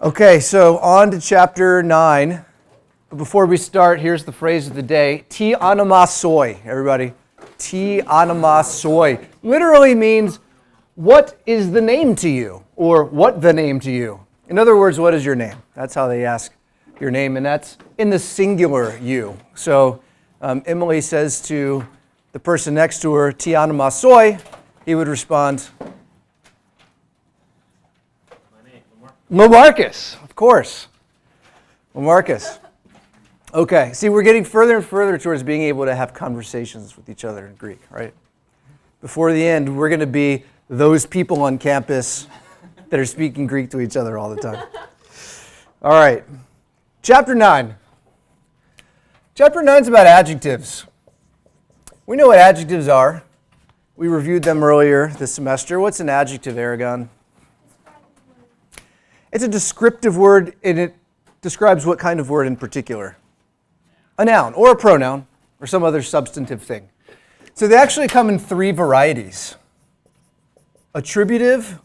Okay, so on to chapter 9. But before we start, here's the phrase of the day. Ti anima soi, everybody. Ti anima soi. Literally means, what is the name to you? Or what the name to you? In other words, what is your name? That's how they ask your name, and that's in the singular you. So Emily says to the person next to her, Ti anima soi, he would respond, Lamarcus, of course. Lamarcus. Okay, see, we're getting further and further towards being able to have conversations with each other in Greek, right? Before the end, we're going to be those people on campus that are speaking Greek to each other all the time. All right, chapter 9. Chapter 9 is about adjectives. We know what adjectives are. We reviewed them earlier this semester. What's an adjective, Aragon? It's a descriptive word, and it describes what kind of word in particular? A noun, or a pronoun, or some other substantive thing. So they actually come in 3 varieties. Attributive,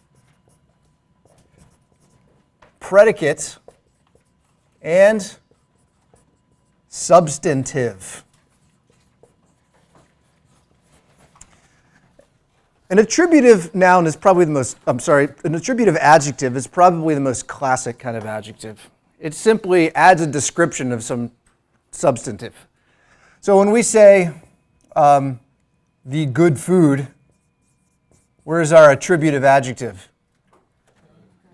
predicate, and substantive. An attributive noun is probably the most, an attributive adjective is probably the most classic kind of adjective. It simply adds a description of some substantive. So when we say the good food, where's our attributive adjective?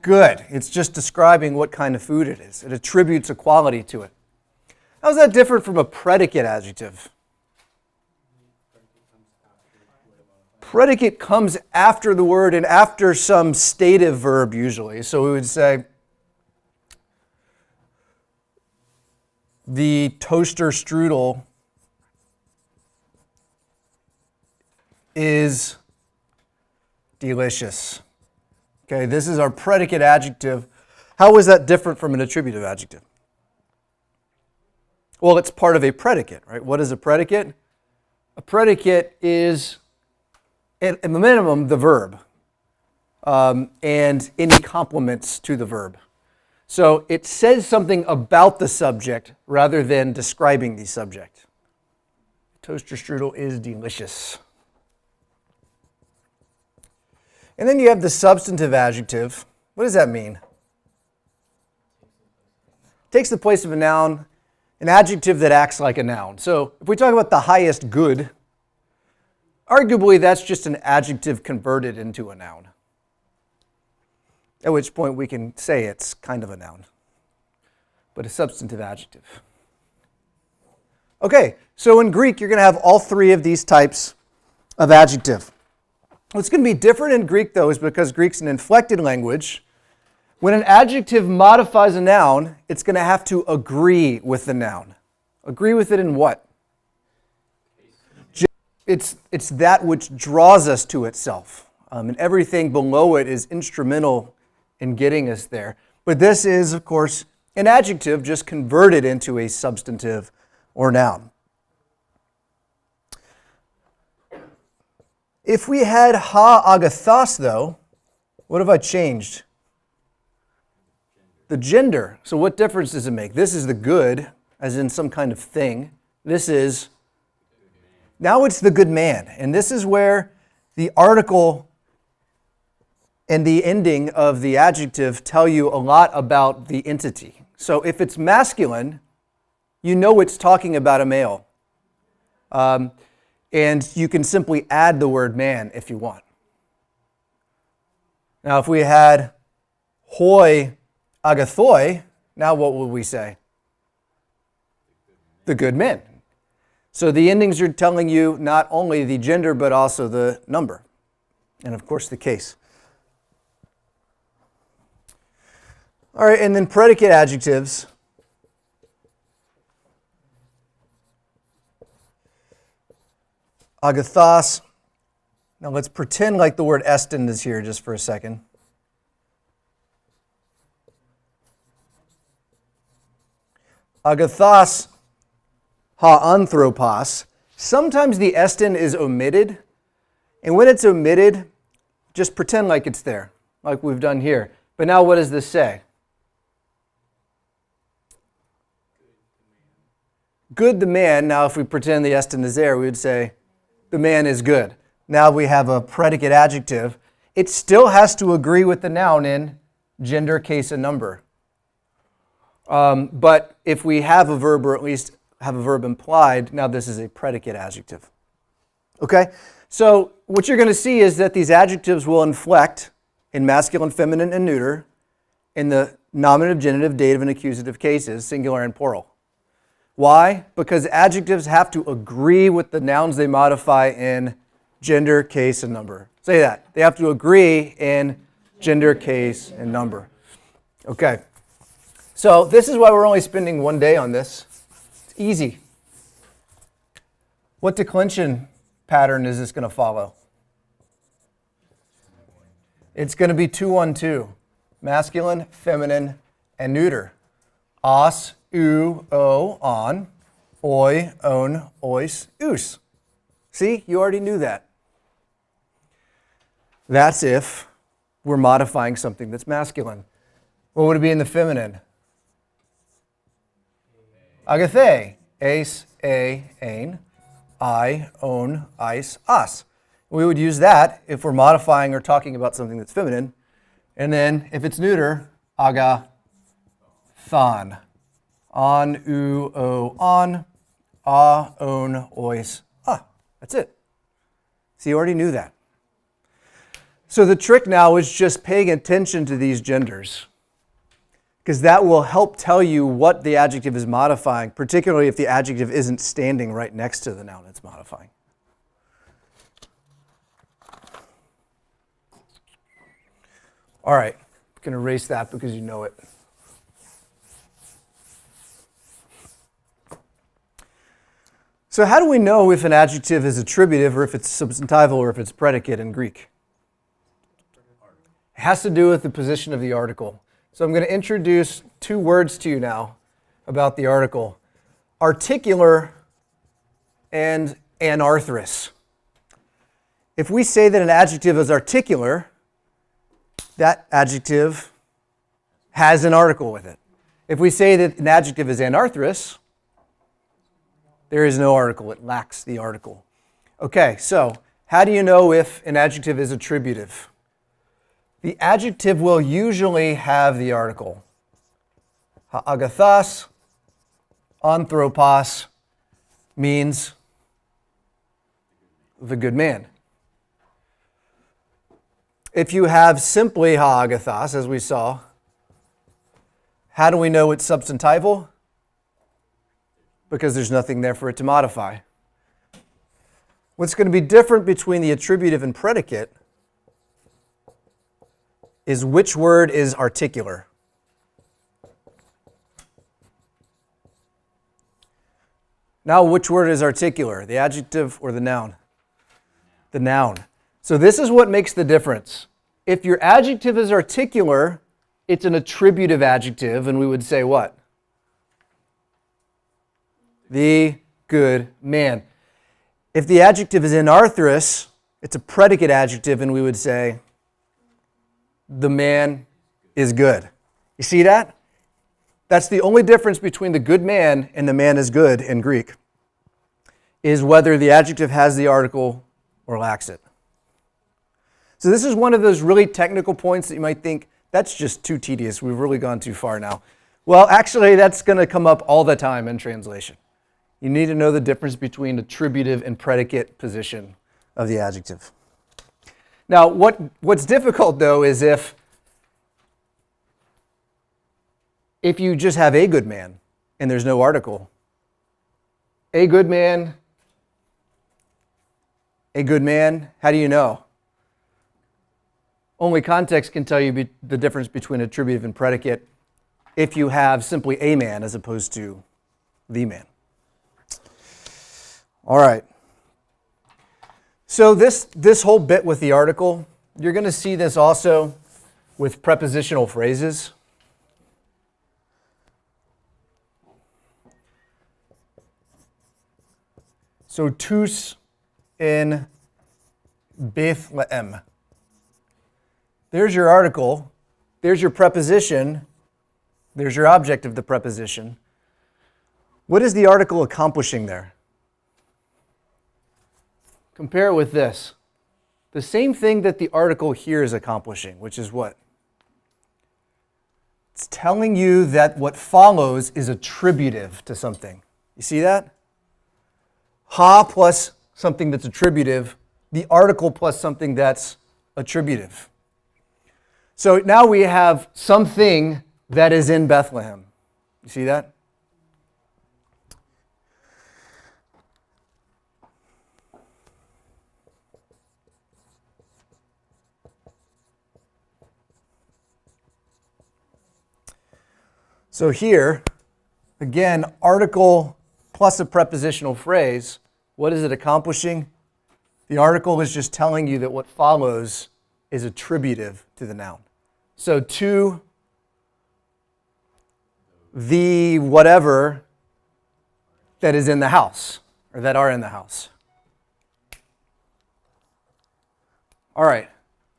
Good. It's just describing what kind of food it is. It attributes a quality to it. How is that different from a predicate adjective? Predicate comes after the word and after some stative verb usually. So we would say, the toaster strudel is delicious. Okay, this is our predicate adjective. How is that different from an attributive adjective? Well, it's part of a predicate, right? What is a predicate? A predicate is, at the minimum, the verb, and any complements to the verb. So it says something about the subject rather than describing the subject. Toaster strudel is delicious. And then you have the substantive adjective. What does that mean? It takes the place of a noun, an adjective that acts like a noun. So if we talk about the highest good, arguably that's just an adjective converted into a noun. At which point we can say it's kind of a noun, but a substantive adjective. Okay, so in Greek you're going to have all 3 of these types of adjective. What's going to be different in Greek, though, is because Greek's an inflected language. When an adjective modifies a noun, it's going to have to agree with the noun. Agree with it in what? It's that which draws us to itself. And everything below it is instrumental in getting us there. But this is, of course, an adjective just converted into a substantive or noun. If we had ha agathos, though, what have I changed? The gender. So what difference does it make? This is the good, as in some kind of thing. This is, now it's the good man. And this is where the article and the ending of the adjective tell you a lot about the entity. So if it's masculine, you know it's talking about a male. And you can simply add the word man if you want. Now, if we had hoi agathoi, now what would we say? The good men. So the endings are telling you not only the gender, but also the number. And of course, the case. All right, and then predicate adjectives. Agathos. Now let's pretend like the word estin is here just for a second. Agathos ha anthropos. Sometimes the estin is omitted. And when it's omitted, just pretend like it's there, like we've done here. But now what does this say? good the man. Now if we pretend the est is there, we would say the man is good. Now we have a predicate adjective. It still has to agree with the noun in gender, case, and number. But if we have a verb, or at least have a verb implied, now this is a predicate adjective. Okay? So what you're going to see is that these adjectives will inflect in masculine, feminine, and neuter in the nominative, genitive, dative, and accusative cases, singular and plural. Why? Because adjectives have to agree with the nouns they modify in gender, case, and number. Say that. They have to agree in gender, case, and number. Okay. So this is why we're only spending one day on this. It's easy. What declension pattern is this going to follow? It's going to be 2-1-2. Masculine, feminine, and neuter. Os, u, o, on, oi, on, ois, us. See, you already knew that. That's if we're modifying something that's masculine. What would it be in the feminine? Agathe, ace, a, ain, I, own, ice, us. We would use that if we're modifying or talking about something that's feminine. And then if it's neuter, aga, thon. On, u, o, on, a, own, ois, ah. That's it. So you already knew that. So the trick now is just paying attention to these genders, because that will help tell you what the adjective is modifying, particularly if the adjective isn't standing right next to the noun it's modifying. All right, I'm going to erase that because you know it. So how do we know if an adjective is attributive or if it's substantival or if it's predicate in Greek? It has to do with the position of the article. So I'm going to introduce two words to you now about the article. Articular and anarthrous. If we say that an adjective is articular, that adjective has an article with it. If we say that an adjective is anarthrous, there is no article. It lacks the article. Okay, so how do you know if an adjective is attributive? The adjective will usually have the article. Agathos, anthropos means the good man. If you have simply agathos, as we saw, how do we know it's substantival? Because there's nothing there for it to modify. What's going to be different between the attributive and predicate is which word is articular. Now, which word is articular, the adjective or the noun? The noun. So this is what makes the difference. If your adjective is articular, it's an attributive adjective, and we would say what? The good man. If the adjective is anarthrous, it's a predicate adjective, and we would say the man is good. You see that? That's the only difference between the good man and the man is good in Greek, is whether the adjective has the article or lacks it. So this is one of those really technical points that you might think, that's just too tedious. We've really gone too far now. Well, actually, that's going to come up all the time in translation. You need to know the difference between attributive and predicate position of the adjective. Now, what's difficult, though, is if you just have a good man and there's no article. A good man, how do you know? Only context can tell you the difference between attributive and predicate if you have simply a man as opposed to the man. All right. So this whole bit with the article, you're going to see this also with prepositional phrases. So tous in Bethlehem. There's your article, there's your preposition, there's your object of the preposition. What is the article accomplishing there? Compare it with this. The same thing that the article here is accomplishing, which is what? It's telling you that what follows is attributive to something. You see that? Ha plus something that's attributive, the article plus something that's attributive. So now we have something that is in Bethlehem. You see that? So here, again, article plus a prepositional phrase. What is it accomplishing? The article is just telling you that what follows is attributive to the noun. So to the whatever that is in the house, or that are in the house. All right,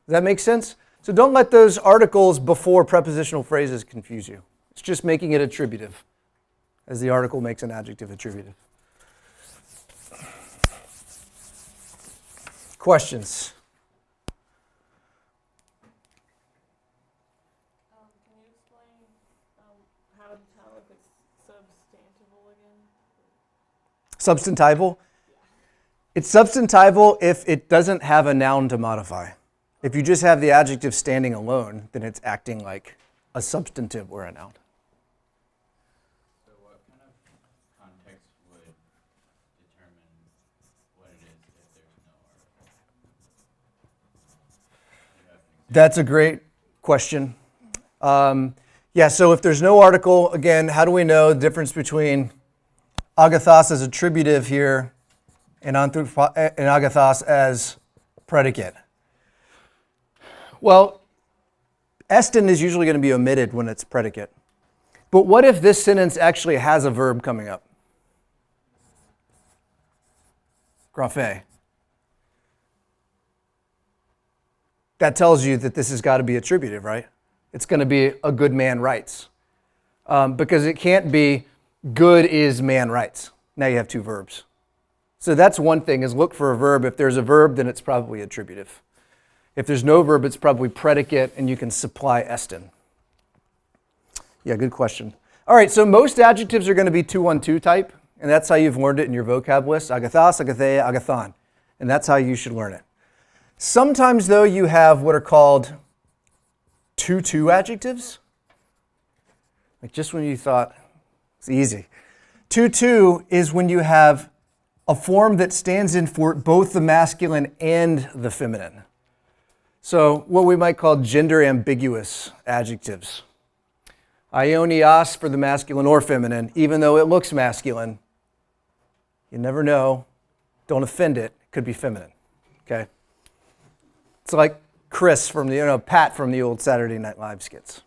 does that make sense? So don't let those articles before prepositional phrases confuse you. It's just making it attributive, as the article makes an adjective attributive. Questions? Can you explain how to tell if it's substantival again? Substantival? It's substantival if it doesn't have a noun to modify. If you just have the adjective standing alone, then it's acting like a substantive or a noun. So what kind of context would determine what it is if there's no article? That's a great question. Yeah, so if there's no article, again, how do we know the difference between agathos as attributive here and agathos as predicate? Well, estin is usually going to be omitted when it's predicate. But what if this sentence actually has a verb coming up? Graphe. That tells you that this has got to be attributive, right? It's going to be a good man writes. Because it can't be good is man writes. Now you have two verbs. So that's one thing, is look for a verb. If there's a verb, then it's probably attributive. If there's no verb, it's probably predicate, and you can supply estin. Yeah, good question. All right, so most adjectives are going to be 2-1-2 type, and that's how you've learned it in your vocab list. Agathos, agathea, agathon. And that's how you should learn it. Sometimes, though, you have what are called 2-2 adjectives. Like just when you thought it's easy. 2-2 is when you have a form that stands in for both the masculine and the feminine. So what we might call gender ambiguous adjectives. Ionios for the masculine or feminine, even though it looks masculine. You never know. Don't offend it. It could be feminine. Okay? It's like Chris from the, Pat from the old Saturday Night Live skits.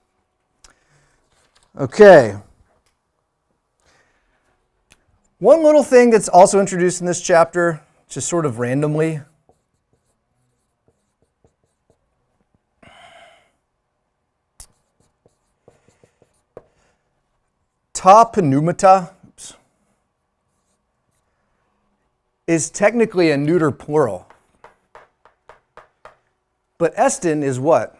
Okay. One little thing that's also introduced in this chapter, just sort of randomly. Ta pneumata is technically a neuter plural. But estin is what?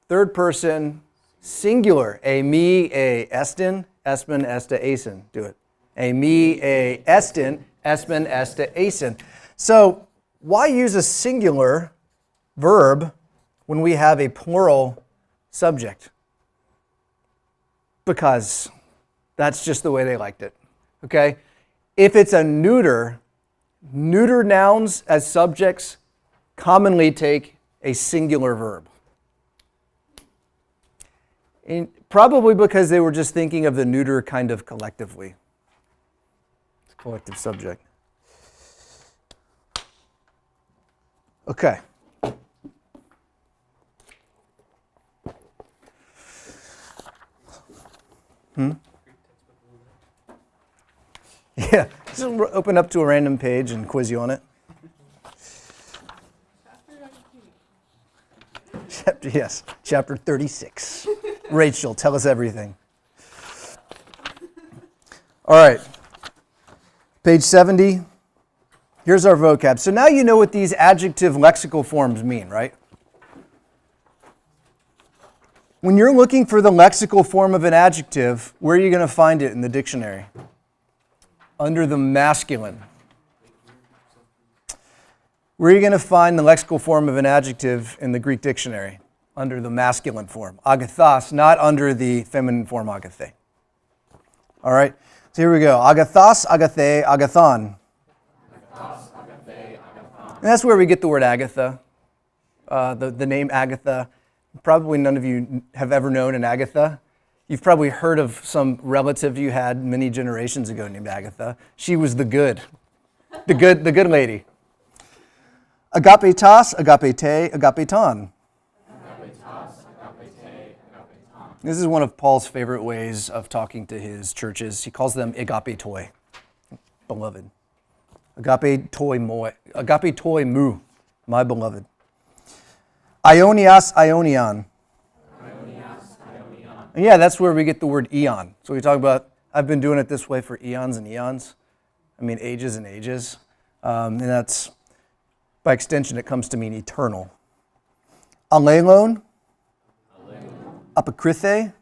Third person singular. A me, a estin, espen, esta, asin. Do it. A me, a estin, espen, esta, asin. So why use a singular verb when we have a plural subject? Because that's just the way they liked it. Okay? If it's a neuter, neuter nouns as subjects commonly take a singular verb. And probably because they were just thinking of the neuter kind of collectively. It's a collective subject. Okay. Yeah, just open up to a random page and quiz you on it. Chapter 36. Rachel, tell us everything. All right, Page 70. Here's our vocab. So now you know what these adjective lexical forms mean, right? When you're looking for the lexical form of an adjective, where are you going to find it in the dictionary? Under the masculine. Where are you going to find the lexical form of an adjective in the Greek dictionary? Under the masculine form. Agathos, not under the feminine form agathe. All right, so here we go. Agathos, agathe, agathon. And that's where we get the word Agatha, the name Agatha. Probably none of you have ever known an Agatha. You've probably heard of some relative you had many generations ago named Agatha. She was the good lady. Agapetas, agapete, agapeton. This is one of Paul's favorite ways of talking to his churches. He calls them agapetoi, beloved. Agapetoi mu, my beloved. Ionias, ionion. And yeah, that's where we get the word eon. So we talk about, I've been doing it this way for eons and eons. I mean ages and ages. And that's, by extension, it comes to mean eternal. Alelon, apokrythe,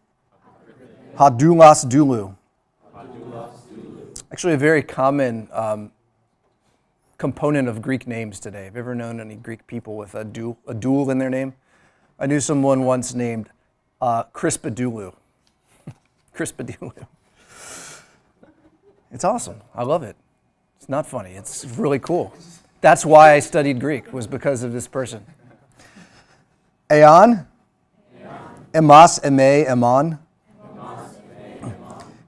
hadoulos doulou. Actually, a very common component of Greek names today. Have you ever known any Greek people with a dual in their name? I knew someone once named Crispadoulou. Crispadoulou. It's awesome. I love it. It's not funny. It's really cool. That's why I studied Greek, was because of this person. Aeon. Emas, eme, emon.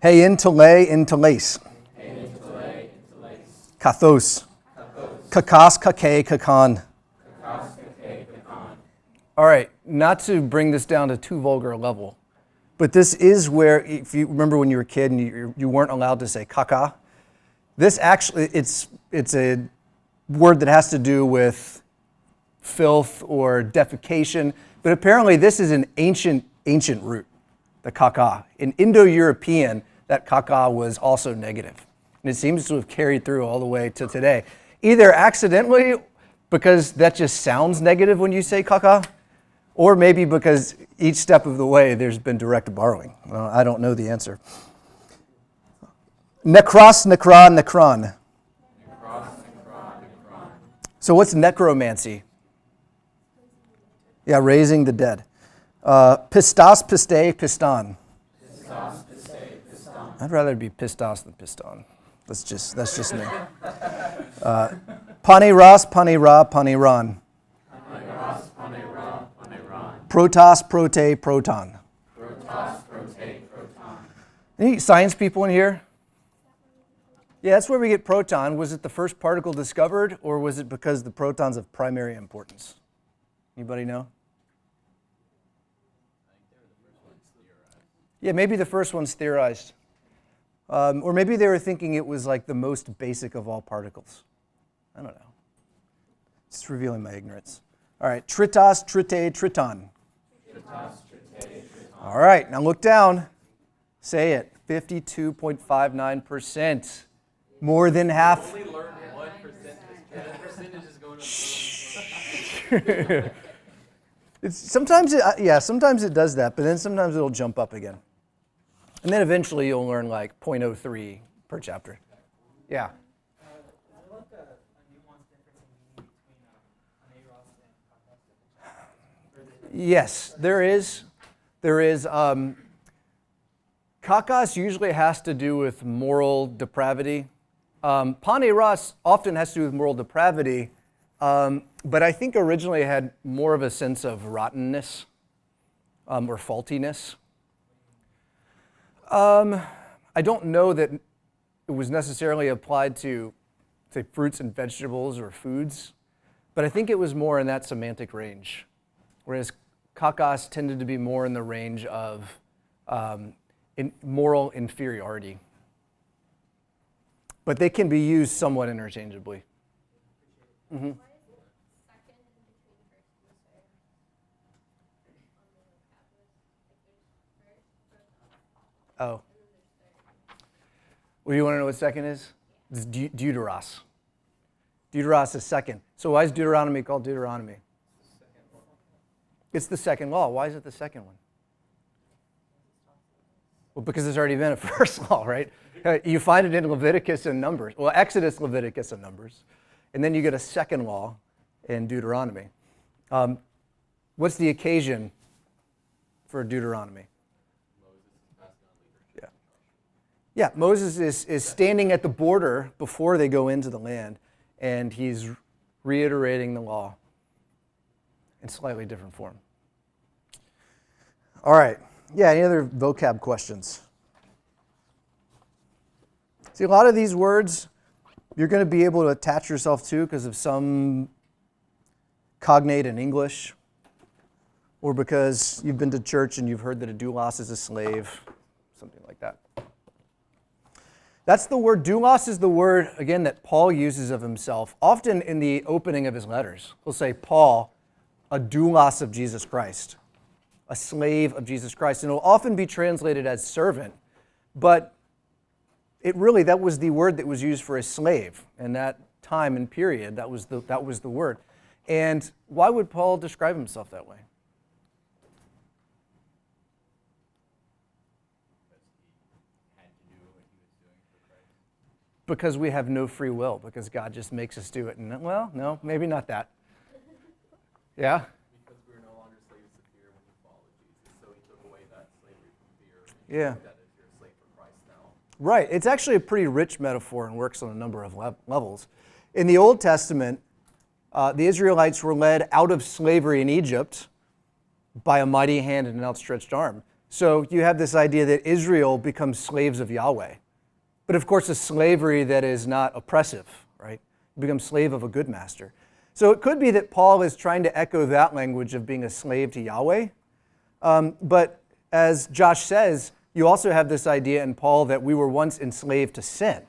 Hein, tele, inteleis. Kathos. Kakas, kake, kakan. All right, not to bring this down to too vulgar a level, but this is where, if you remember when you were a kid and you weren't allowed to say kaka, this actually, it's a word that has to do with filth or defecation, but apparently this is an ancient root, the kaka. In Indo-European, that kaka was also negative, and it seems to have carried through all the way to today. Either accidentally, because that just sounds negative when you say kaka, or maybe because each step of the way there's been direct borrowing. I don't know the answer. Necros, necra, necron. So what's necromancy? Yeah, raising the dead. Pistos, piste, piston. I'd rather be pistos than piston. That's just me. Paneras, panera, paneron. Protos, prote, proton. Any science people in here? Yeah, that's where we get proton. Was it the first particle discovered, or was it because the proton's of primary importance? Anybody know? Yeah, maybe the first one's theorized. Or maybe they were thinking it was like the most basic of all particles. I don't know. It's revealing my ignorance. All right, tritos, trite, triton. All right, now look down. Say it, 52.59%. More than half. Only learned 1%. The percentage is going up. Sometimes it does that, but then sometimes it'll jump up again. And then eventually you'll learn like 0.03 per chapter. Yeah. What the nuanced difference in meaning between aneros and kakos? Yes, there is. Kakos usually has to do with moral depravity. Paneros often has to do with moral depravity, but I think originally it had more of a sense of rottenness or faultiness. I don't know that it was necessarily applied to, say, fruits and vegetables or foods, but I think it was more in that semantic range, whereas kakos tended to be more in the range of moral inferiority. But they can be used somewhat interchangeably. Mm-hmm. Oh. Well, you want to know what second is? It's deuteros. Deuteros is second. So why is Deuteronomy called Deuteronomy? It's the second law. Why is it the second one? Well, because there's already been a first law, right? You find it in Leviticus and Numbers. Well, Exodus, Leviticus, and Numbers. And then you get a second law in Deuteronomy. What's the occasion for Deuteronomy? Yeah, Moses is standing at the border before they go into the land, and he's reiterating the law in slightly different form. All right. Yeah, any other vocab questions? See, a lot of these words you're going to be able to attach yourself to because of some cognate in English, or because you've been to church and you've heard that a doulos is a slave, something like that. That's the word. Doulos is the word, again, that Paul uses of himself, often in the opening of his letters. He'll say, Paul, a doulos of Jesus Christ, a slave of Jesus Christ. And it'll often be translated as servant, but that was the word that was used for a slave in that time and period. That was the word. And why would Paul describe himself that way? Because we have no free will, because God just makes us do it. And well, no, maybe not that. Yeah? Because we're no longer slaves to fear when we follow Jesus. So he took away that slavery from fear. Yeah. That is, you're a slave for Christ now. Right. It's actually a pretty rich metaphor and works on a number of levels. In the Old Testament, the Israelites were led out of slavery in Egypt by a mighty hand and an outstretched arm. So you have this idea that Israel becomes slaves of Yahweh. But of course, a slavery that is not oppressive, right? You become slave of a good master. So it could be that Paul is trying to echo that language of being a slave to Yahweh. But as Josh says, you also have this idea in Paul that we were once enslaved to sin,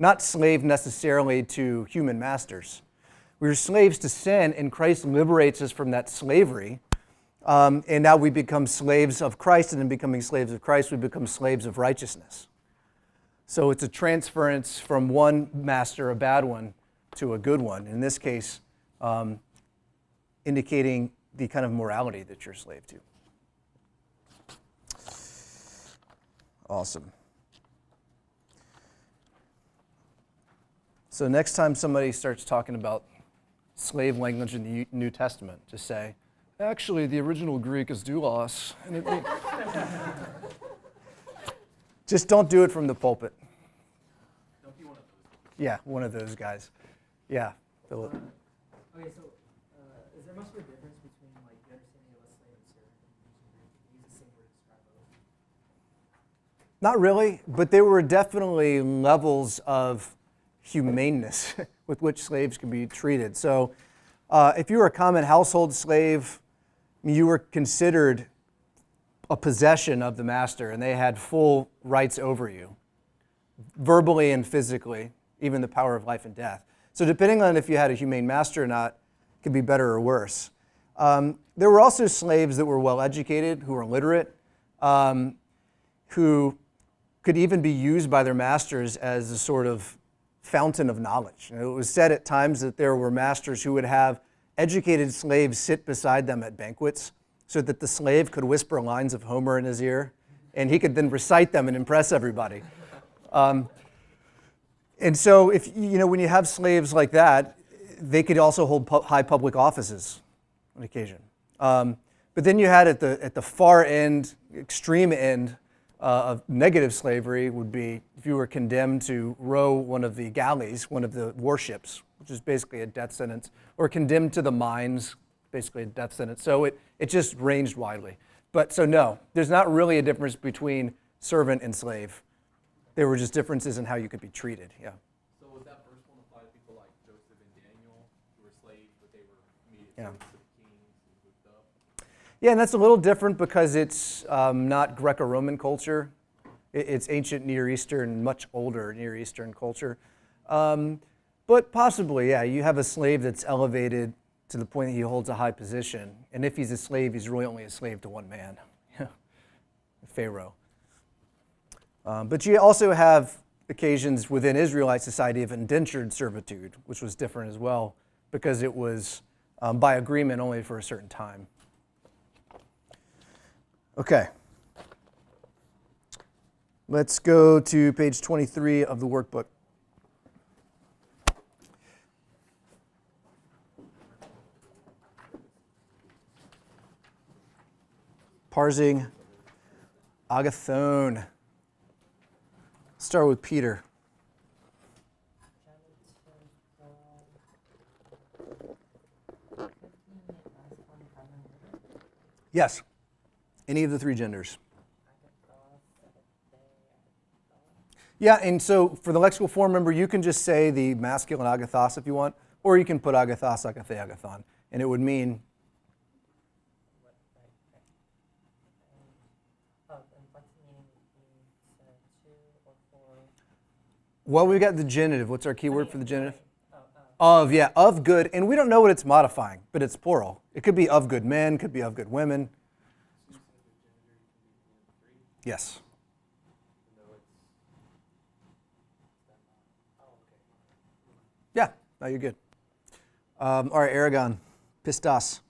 not slave necessarily to human masters. We were slaves to sin, and Christ liberates us from that slavery. And now we become slaves of Christ, and in becoming slaves of Christ, we become slaves of righteousness. So it's a transference from one master, a bad one, to a good one. In this case, indicating the kind of morality that you're a slave to. Awesome. So next time somebody starts talking about slave language in the New Testament, just say, actually, the original Greek is doulos. And it just don't do it from the pulpit. Don't be one of those. Yeah, one of those guys. Yeah, Philip. Okay, so is there much of a difference between like the understanding of a slave and servant? You use the same word to describe both. Not really, but there were definitely levels of humaneness with which slaves can be treated. So if you were a common household slave, you were considered a possession of the master, and they had full rights over you, verbally and physically, even the power of life and death. So depending on if you had a humane master or not, it could be better or worse. There were also slaves that were well-educated, who were literate, who could even be used by their masters as a sort of fountain of knowledge. It was said at times that there were masters who would have educated slaves sit beside them at banquets so that the slave could whisper lines of Homer in his ear, and he could then recite them and impress everybody. And so when you have slaves like that, they could also hold high public offices on occasion. But then you had at the far end, extreme end of negative slavery would be if you were condemned to row one of the galleys, one of the warships, which is basically a death sentence, or condemned to the mines, basically a death sentence. So it just ranged widely. But so no, there's not really a difference between servant and slave. There were just differences in how you could be treated, yeah. So was that first one apply to people like Joseph and Daniel, who were slaves, but they were immediate servants to the kings and moved up? Yeah, and that's a little different because it's not Greco-Roman culture. It's ancient Near Eastern, much older Near Eastern culture. But possibly, yeah, you have a slave that's elevated to the point that he holds a high position. And if he's a slave, he's really only a slave to one man, Pharaoh. But you also have occasions within Israelite society of indentured servitude, which was different as well because it was by agreement only for a certain time. Okay. Let's go to page 23 of the workbook. Parsing agathon. Start with Peter. Yes. Any of the three genders. Yeah, and so for the lexical form, remember, you can just say the masculine agathos if you want, or you can put agathos, agathe, agathon, and it would mean. Well, we've got the genitive. What's our key word for the genitive? Of, yeah, of good. And we don't know what it's modifying, but it's plural. It could be of good men, could be of good women. Yes. Yeah, no, you're good. All right, Aragon, pistos.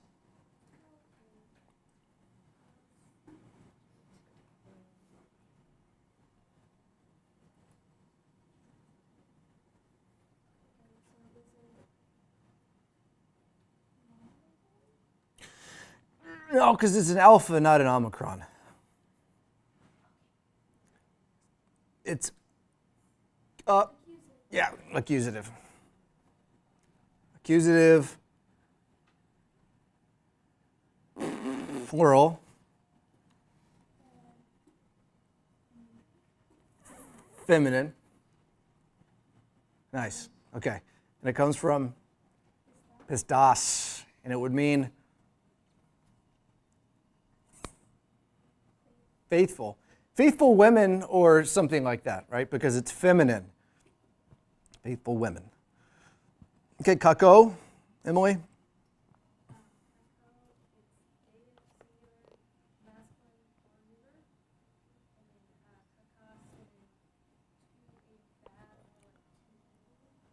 No, because it's an alpha, not an omicron. It's, yeah, accusative. Accusative, plural, feminine. Nice, okay. And it comes from pistos, and it would mean faithful. Faithful women or something like that, right? Because it's feminine. Faithful women. Okay, kako, Emily?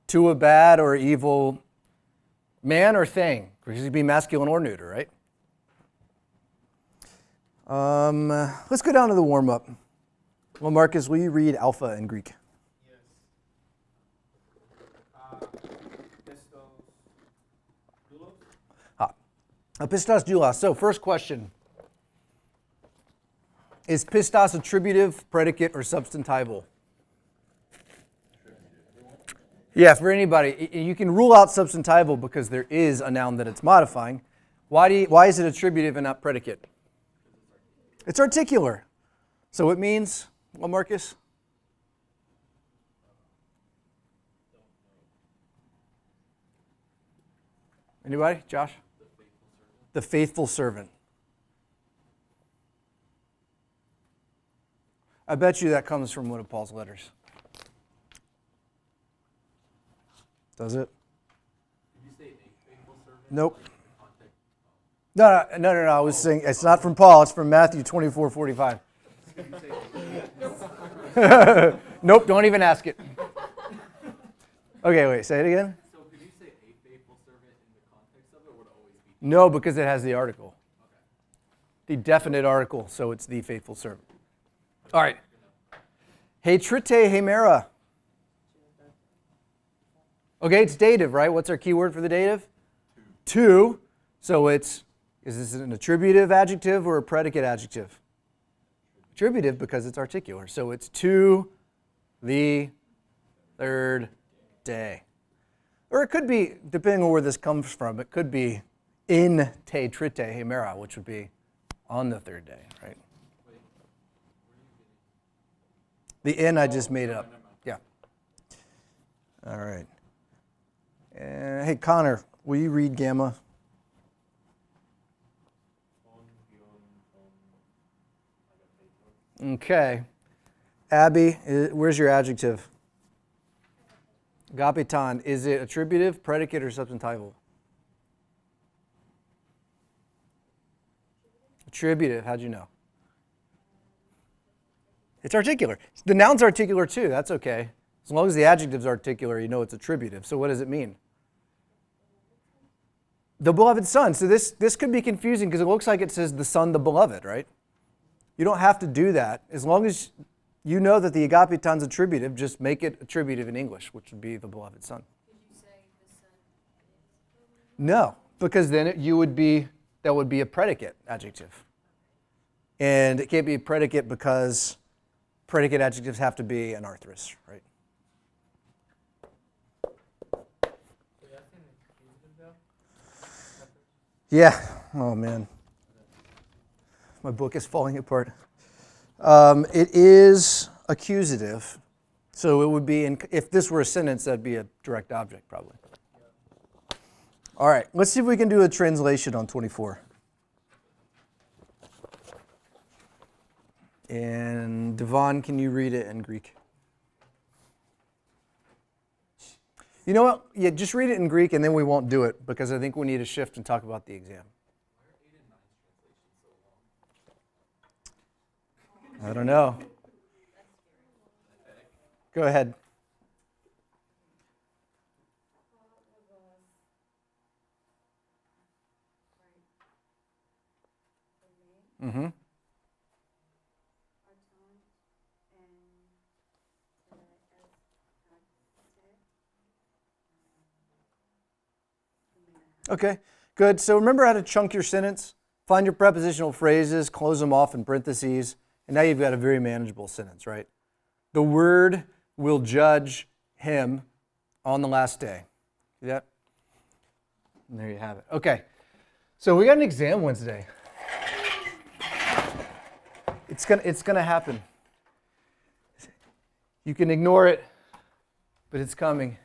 To a bad or evil man or thing. Because it could be masculine or neuter, right? Let's go down to the warm-up. Well, Marcus, will you read alpha in Greek? Yes. Pistos doulos. Pistos doulos. So, first question. Is pistos attributive, predicate, or substantival? Yeah, for anybody. You can rule out substantival because there is a noun that it's modifying. Why is it attributive and not predicate? It's articular. So it means, well, Marcus? Anybody? Josh? The faithful servant. I bet you that comes from one of Paul's letters. Does it? Did you say a faithful servant? Nope. Context? No. I was saying it's not from Paul. It's from Matthew 24:45. Nope. Don't even ask it. Okay, wait. Say it again. So could you say a faithful servant in the context of it, or would it always be? No, because it has the article. Okay. The definite article, so it's the faithful servant. All right. Hetrite hemera. Okay, it's dative, right? What's our key word for the dative? To. So is this an attributive adjective or a predicate adjective? Attributive because it's articular. So it's to the third day. Or it could be, depending on where this comes from, it could be in te trite hemera, which would be on the third day, right? The in I just made it up. Yeah. All right. Hey, Connor, will you read gamma? Okay. Abby, where's your adjective? Gapitan. Is it attributive, predicate, or substantival? Attributive. How'd you know? It's articular. The noun's articular too. That's okay. As long as the adjective's articular, you know it's attributive. So what does it mean? The beloved son. So this could be confusing because it looks like it says the son, the beloved, right? You don't have to do that. As long as you know that the agapeton's attributive, just make it attributive in English, which would be the beloved son. Could you say the son is? No, because then that would be a predicate adjective. And it can't be a predicate because predicate adjectives have to be an arthrous, right? Yeah. Oh, man. My book is falling apart. It is accusative. So it would be, if this were a sentence, that'd be a direct object, probably. All right. Let's see if we can do a translation on 24. And Devon, can you read it in Greek? You know what? Yeah, just read it in Greek and then we won't do it because I think we need to shift and talk about the exam. I don't know. Go ahead. Mm-hmm. Okay, good. So remember how to chunk your sentence? Find your prepositional phrases, close them off in parentheses, and now you've got a very manageable sentence, right? The word will judge him on the last day. See that? And there you have it. Okay, so we got an exam Wednesday. It's gonna happen. You can ignore it, but it's coming.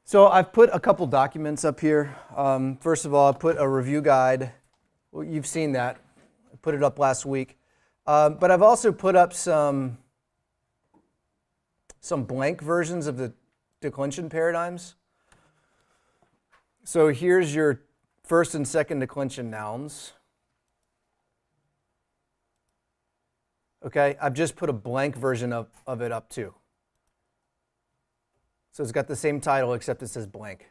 So I've put a couple documents up here. First of all, I put a review guide. Well, you've seen that. I put it up last week. But I've also put up some blank versions of the declension paradigms. So here's your first and second declension nouns. Okay, I've just put a blank version of it up too. So it's got the same title except it says blank.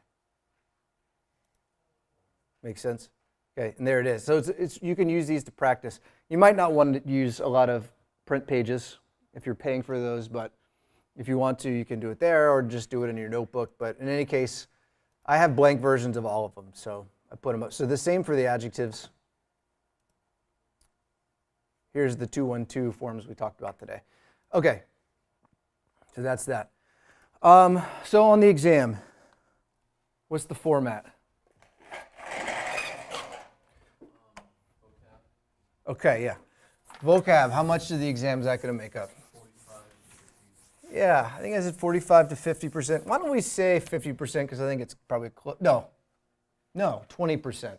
Makes sense? Okay, and there it is. So you can use these to practice. You might not want to use a lot of print pages if you're paying for those, but if you want to, you can do it there or just do it in your notebook. But in any case, I have blank versions of all of them, so I put them up. So the same for the adjectives. Here's the 212 forms we talked about today. Okay, so that's that. So on the exam, what's the format? Okay, yeah. Vocab, how much of the exam is that going to make up? 45 to 50. Yeah, I think I said 45 to 50%. Why don't we say 50% because I think it's probably close. No, 20%. Oh, the translation is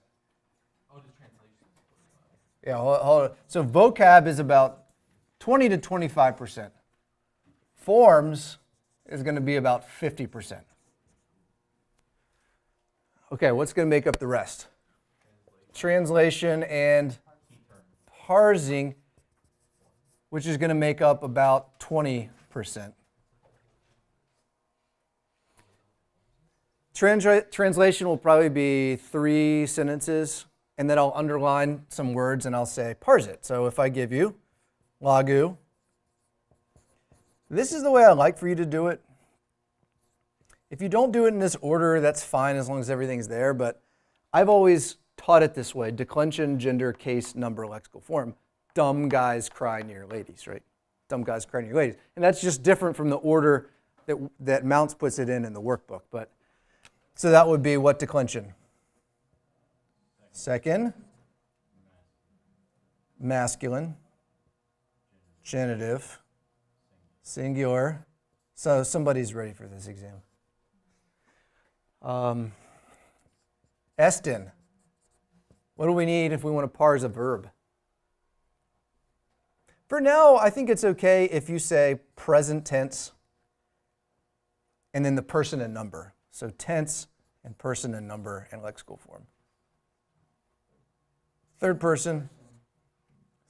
45. Yeah, hold on. So vocab is about 20 to 25%. Forms is going to be about 50%. Okay, what's going to make up the rest? Translation and parsing, which is going to make up about 20%. Translation will probably be 3 sentences, and then I'll underline some words and I'll say parse it. So if I give you lagu, this is the way I like for you to do it. If you don't do it in this order, that's fine as long as everything's there, but I've always taught it this way: declension, gender, case, number, lexical form. Dumb guys cry near ladies, right? Dumb guys cry near ladies. And that's just different from the order that Mounts puts it in the workbook. But so that would be what declension? Second, masculine, genitive, singular. So somebody's ready for this exam. Estin. What do we need if we want to parse a verb? For now, I think it's okay if you say present tense and then the person and number. So tense and person and number and lexical form. Third person,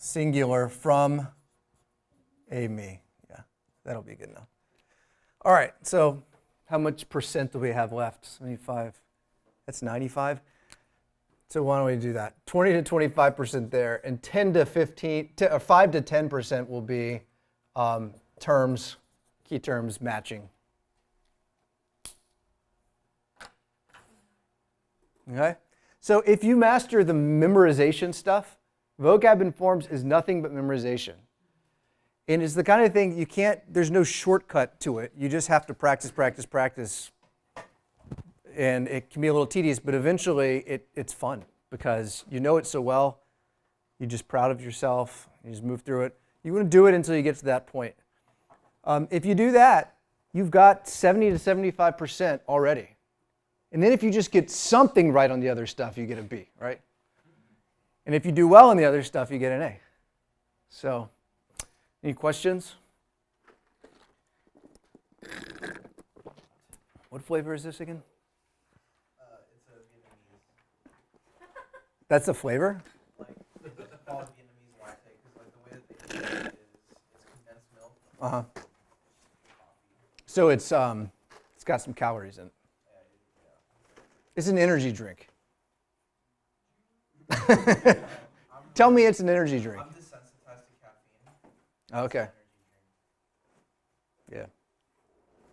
singular from a me. Yeah, that'll be good enough. All right, so how much percent do we have left? 75. That's 95. So why don't we do that? 20 to 25% there, and 10 to 15, or 5 to 10% will be terms, key terms matching. Okay? So if you master the memorization stuff, vocab and forms is nothing but memorization. And it's the kind of thing you can't, there's no shortcut to it. You just have to practice, practice, practice. And it can be a little tedious, but eventually it's fun because you know it so well. You're just proud of yourself. You just move through it. You want to do it until you get to that point. If you do that, you've got 70 to 75% already. And then if you just get something right on the other stuff, you get a B, right? And if you do well on the other stuff, you get an A. So, any questions? What flavor is this again? It's a Vietnamese. That's a flavor? Like, it's called Vietnamese latte because like the way that they make it is it's condensed milk. Uh-huh. So it's got some calories in it. It's an energy drink. Tell me it's an energy drink. I'm desensitized to caffeine. Okay. Yeah.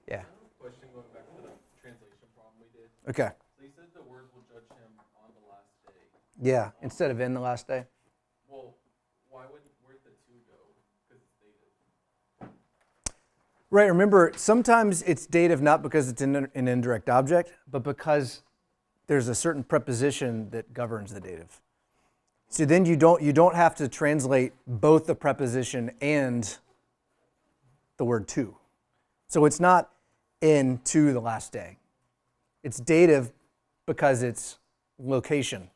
Yeah. I have a question going back to the translation problem we did. Okay. So you said the word will judge him on the last day. Yeah. Instead of in the last day. Well, where'd the to go? Because it's dated. Right. Remember, sometimes it's dative not because it's an indirect object, but because there's a certain preposition that governs the dative. So then you don't have to translate both the preposition and the word to. So it's not in to the last day. It's dative because it's location.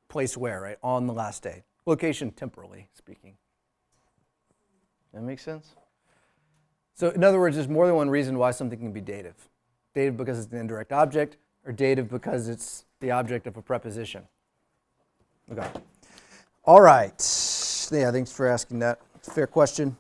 Place where, right? On the last day. Location temporally speaking. That makes sense? So in other words, there's more than one reason why something can be dative. Dative because it's an indirect object, or dative because it's the object of a preposition. Okay. All right. Yeah, thanks for asking that. It's a fair question.